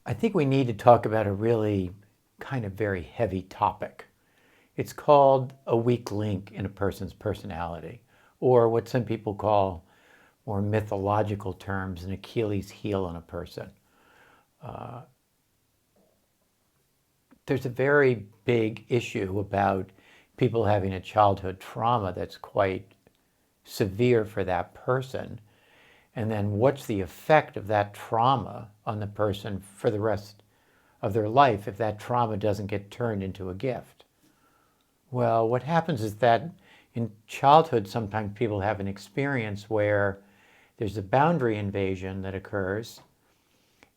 I think we need to talk about a really kind of very heavy topic. It's called a weak link in a person's personality, or what some people call, more mythological terms, an Achilles heel in a person. There's a very big issue about people having a childhood trauma that's quite severe for that person. And then what's the effect of that trauma on the person for the rest of their life if that trauma doesn't get turned into a gift? Well, what happens is that in childhood, sometimes people have an experience where there's a boundary invasion that occurs,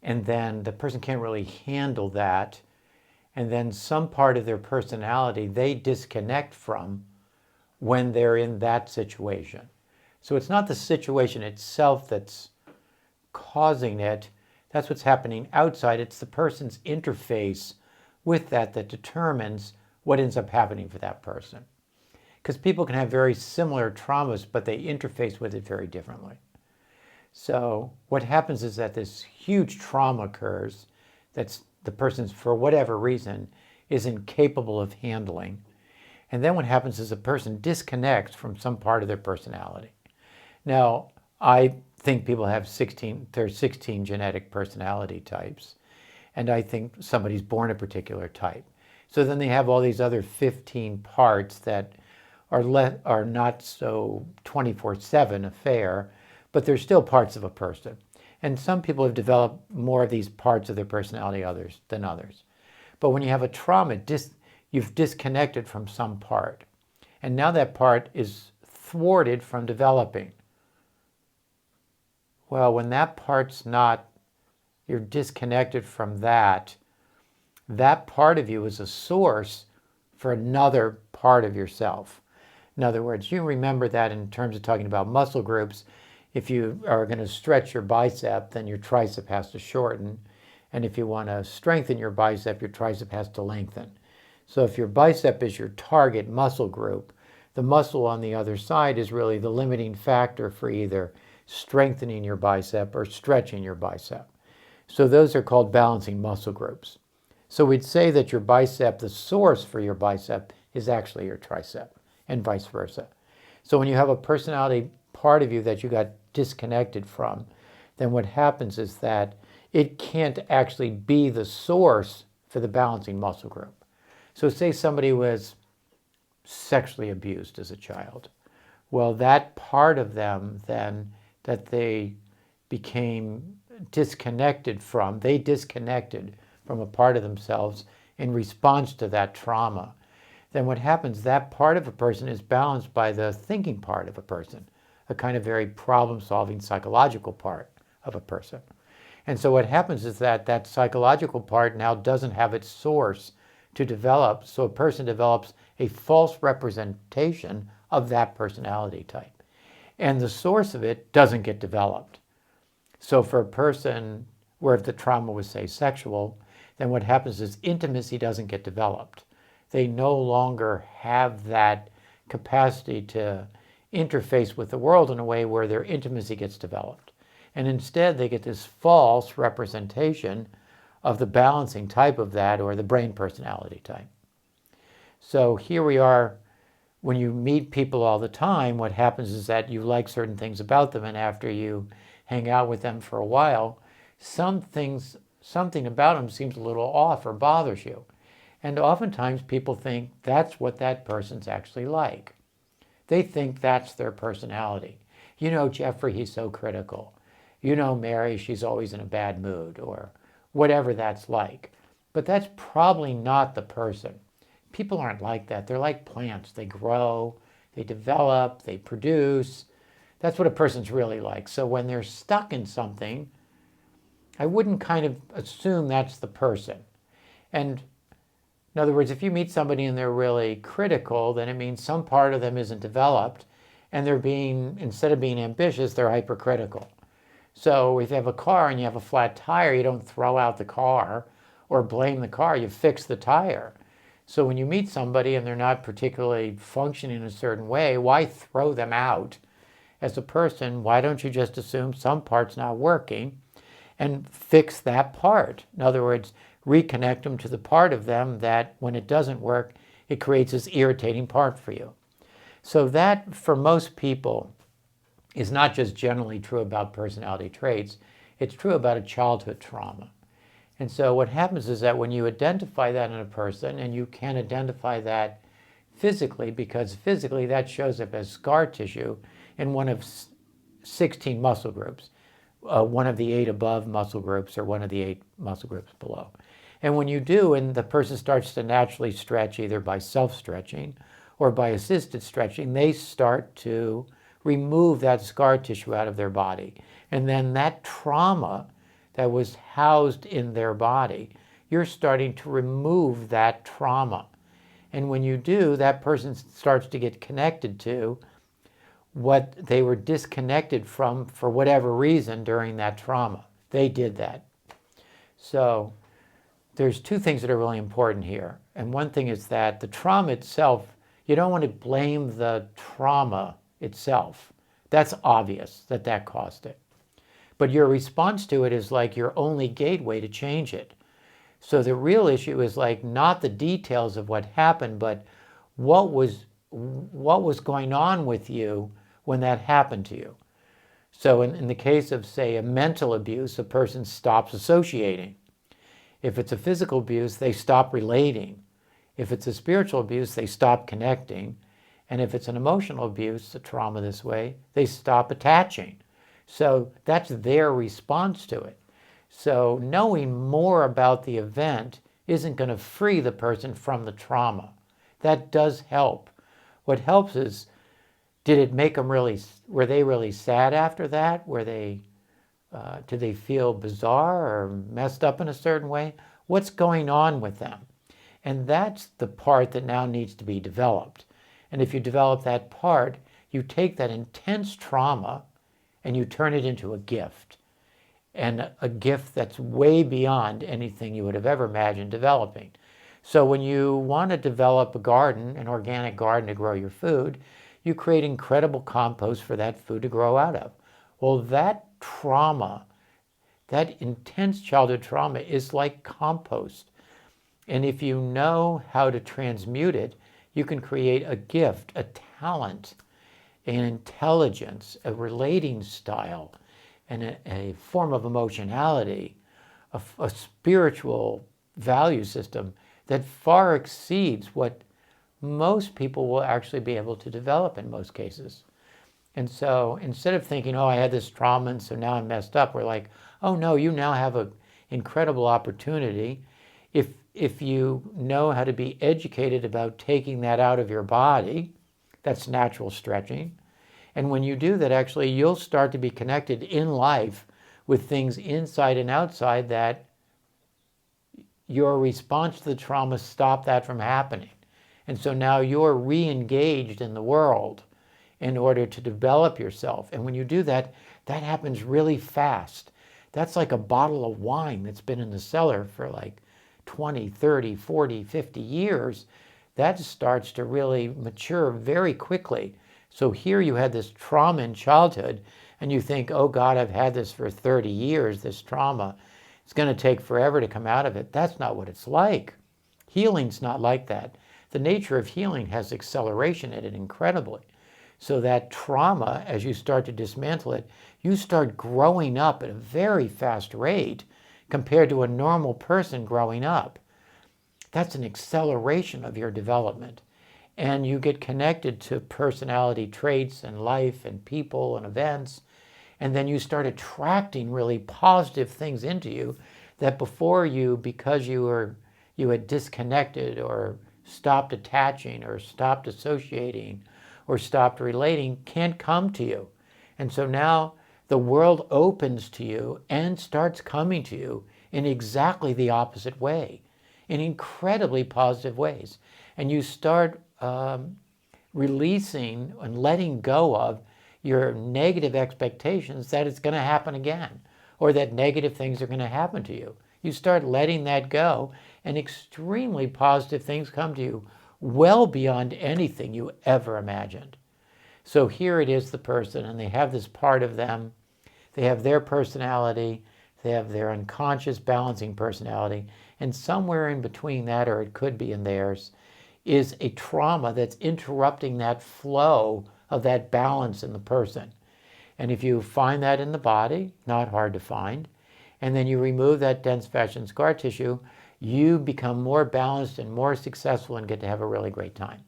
and then the person can't really handle that, and then some part of their personality they disconnect from when they're in that situation. So it's not the situation itself that's causing it. That's what's happening outside. It's the person's interface with that determines what ends up happening for that person. Because people can have very similar traumas, but they interface with it very differently. So what happens is that this huge trauma occurs that's the person's, for whatever reason, is incapable of handling. And then what happens is a person disconnects from some part of their personality. Now, I think people have 16 genetic personality types, and I think somebody's born a particular type. So then they have all these other 15 parts that are not so 24/7 affair, but they're still parts of a person. And some people have developed more of these parts of their personality than others. But when you have a trauma, you've disconnected from some part. And now that part is thwarted from developing. Well, when that part's not, you're disconnected from that part of you is a source for another part of yourself. In other words, you remember that in terms of talking about muscle groups. If you are going to stretch your bicep, then your tricep has to shorten. And if you want to strengthen your bicep, your tricep has to lengthen. So if your bicep is your target muscle group, the muscle on the other side is really the limiting factor for either strengthening your bicep or stretching your bicep. So those are called balancing muscle groups. So we'd say that your bicep, the source for your bicep, is actually your tricep, and vice versa. So when you have a personality part of you that you got disconnected from, then what happens is that it can't actually be the source for the balancing muscle group. So say somebody was sexually abused as a child. Well, that part of them then that they became disconnected from, they disconnected from a part of themselves in response to that trauma. Then what happens, that part of a person is balanced by the thinking part of a person, a kind of very problem-solving psychological part of a person. And so what happens is that that psychological part now doesn't have its source to develop, so a person develops a false representation of that personality type. And the source of it doesn't get developed. So for a person where if the trauma was, say, sexual, then what happens is intimacy doesn't get developed. They no longer have that capacity to interface with the world in a way where their intimacy gets developed. And instead they get this false representation of the balancing type of that, or the brain personality type. So here we are, when you meet people all the time, what happens is that you like certain things about them, and after you hang out with them for a while, something about them seems a little off or bothers you. And oftentimes people think that's what that person's actually like. They think that's their personality. You know, Jeffrey, he's so critical. You know, Mary, she's always in a bad mood, or whatever that's like. But that's probably not the person. People aren't like that. They're like plants. They grow, they develop, they produce. That's what a person's really like. So when they're stuck in something, I wouldn't kind of assume that's the person. And in other words, if you meet somebody and they're really critical, then it means some part of them isn't developed, and they're instead of being ambitious, they're hypercritical. So if you have a car and you have a flat tire, you don't throw out the car or blame the car, you fix the tire. So when you meet somebody and they're not particularly functioning in a certain way, why throw them out as a person? Why don't you just assume some part's not working? and fix that part. In other words, reconnect them to the part of them that when it doesn't work, it creates this irritating part for you. So that, for most people, is not just generally true about personality traits, it's true about a childhood trauma. And so what happens is that when you identify that in a person, and you can identify that physically, because physically that shows up as scar tissue in one of 16 muscle groups, one of the 8 above muscle groups or one of the 8 muscle groups below. And when you do, and the person starts to naturally stretch either by self-stretching or by assisted stretching, they start to remove that scar tissue out of their body. And then that trauma that was housed in their body, you're starting to remove that trauma. And when you do, that person starts to get connected to what they were disconnected from for whatever reason during that trauma. They did that. So there's 2 things that are really important here. And one thing is that the trauma itself, you don't want to blame the trauma itself. That's obvious that that caused it. But your response to it is like your only gateway to change it. So the real issue is like not the details of what happened, but what was going on with you when that happened to you. So in the case of, say, a mental abuse, a person stops associating. If it's a physical abuse, they stop relating. If it's a spiritual abuse, they stop connecting. And if it's an emotional abuse, a trauma this way, they stop attaching. So that's their response to it. So knowing more about the event isn't going to free the person from the trauma. That does help. What helps is, did it make them were they really sad after that? Did they feel bizarre or messed up in a certain way? What's going on with them? And that's the part that now needs to be developed. And if you develop that part, you take that intense trauma and you turn it into a gift. And a gift that's way beyond anything you would have ever imagined developing. So when you want to develop a garden, an organic garden to grow your food, you create incredible compost for that food to grow out of. Well, that trauma, that intense childhood trauma is like compost. And if you know how to transmute it, you can create a gift, a talent, an intelligence, a relating style, and a form of emotionality, a spiritual value system that far exceeds what most people will actually be able to develop in most cases. And so instead of thinking, oh, I had this trauma and so now I'm messed up, we're like, oh no, you now have an incredible opportunity. If you know how to be educated about taking that out of your body, that's natural stretching. And when you do that, actually, you'll start to be connected in life with things inside and outside that your response to the trauma stopped that from happening. And so now you're re-engaged in the world in order to develop yourself. And when you do that, that happens really fast. That's like a bottle of wine that's been in the cellar for like 20, 30, 40, 50 years. That starts to really mature very quickly. So here you had this trauma in childhood, and you think, oh God, I've had this for 30 years, this trauma. It's going to take forever to come out of it. That's not what it's like. Healing's not like that. The nature of healing has acceleration in it incredibly. So that trauma, as you start to dismantle it, you start growing up at a very fast rate compared to a normal person growing up. That's an acceleration of your development. And you get connected to personality traits and life and people and events. And then you start attracting really positive things into you that before you, because you had disconnected or stopped attaching or stopped associating or stopped relating, can't come to you. And so now the world opens to you and starts coming to you in exactly the opposite way, in incredibly positive ways. And you start releasing and letting go of your negative expectations that it's going to happen again, or that negative things are going to happen to you. You start letting that go, and extremely positive things come to you, well beyond anything you ever imagined. So here it is, the person, and they have this part of them. They have their personality. They have their unconscious balancing personality. And somewhere in between that, or it could be in theirs, is a trauma that's interrupting that flow of that balance in the person. And if you find that in the body, not hard to find, and then you remove that dense fascia and scar tissue, you become more balanced and more successful and get to have a really great time.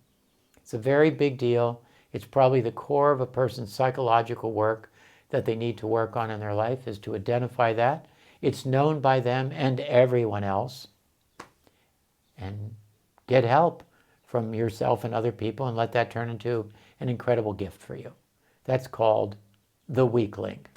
It's a very big deal. It's probably the core of a person's psychological work that they need to work on in their life, is to identify that. It's known by them and everyone else. And get help from yourself and other people and let that turn into an incredible gift for you. That's called the weak link.